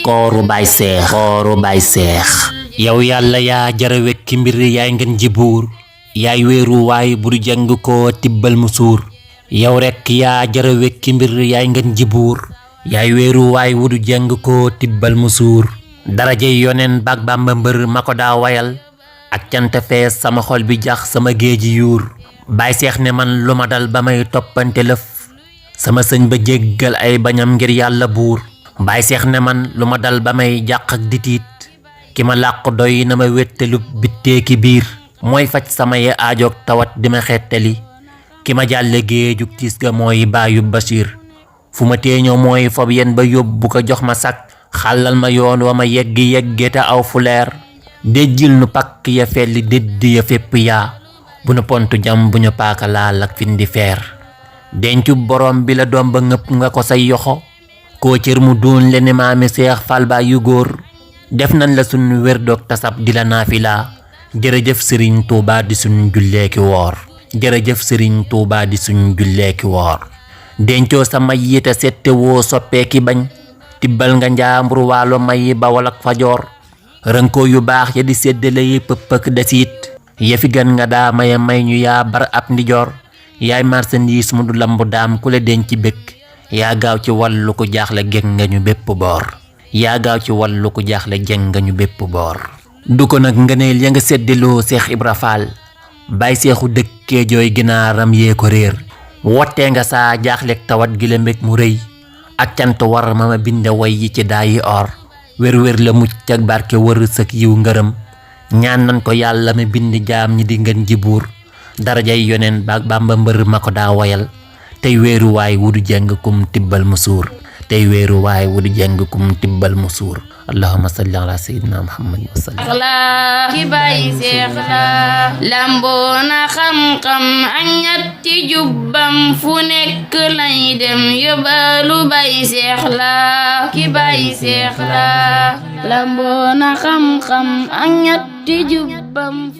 kooru Baay Seex yow yàlla yaa jara wekki mbir yaay ngeen ji buur yaay wéeru waay bu du jàng ko tibbal mu suur yow rekk yaa jara wekki mbir yaay ngeen ji buur yaay wéeru waay bu du jàng ko tibbal mu suur darajey yoneen baag Bàmba mbër ma ko daa wayal ak cant fees sama xol bi jax sama géeji yuur Baay Seex ne man lu ma dal ba may toppante lëf sama sëñ ba jéggal ay bañam ngir yàlla buur Baay Seex ne man lu ma dal ba may jàq ak ditiit ki ma làq doy na ma wéttalu bitteeki biir mooy faj samay aajoog tawat di ma xettali ki ma jàlle géejug tiis ga mooy baayu Basiir fu ma teeñoo mooy fob yen ba yóbbu ko jox ma sak xàllal ma yoon wa ma yegge te aw fu leer déjjil nu pakk ya felli déddi ya fépp yaa bu nu pontu jam bu ñu paaka laal ak fin di feer dencu borom bi la doom ba ngëpp nga ko say yoxo koo cër mu doon le ne maami Seex Faal ba yu góor def nañ la sunu wér doog tasab di la naafila jërëjëf Sëriñ Tuubaa di sunu julleeki woor jërëjëf Sëriñ Tuubaa di sunu julleeki woor dencoo sa may yi te sette woo soppeeki bañ tibbal nga njaambur waalo may Bawol ak Fajoor rënkoo yu baax ya di séddale yi pëppëk desiit yafi gan nga daa may ñu yaa bar ab ndijoor yaay marchandise mu du lambu daam ku la denc bëkk yaa gaaw ci wàllu ko jaaxle geng nga ñu bépp boor yaa gaaw ci wàllu ko jaaxle geng nga ñu bépp boor du ko nag ngëneel ya nga séddaloo Seex Ibra Faal Baay Seexu dëkkee jooy ginaaram yee ko réer wottee nga saa jaaxleeg tawat gi la mbég mu rëy ak cant war ma ma binde way yi ci daayi or wér la mucc ak barke wër sëk yiw ngërëm ñaan nan ko yàlla ma bind jaam ñi di ngeen ji buur darajay yoneen baag Bàmba mbër ma ko daa wayal tey wéeru waay wudu jeng kum tibbal mu suur tey wéeru waay wudu jeng kum tibbal mu suur allahumma salli ala sayyidina muhammad wa sallam ki Baay Seex la lamboona xam-xam ak ñatti jubbam fu nekk lay dem yóbbalu Baay Seex la ki Baay Seex la lamboona xam-xam ak ñatti jubbam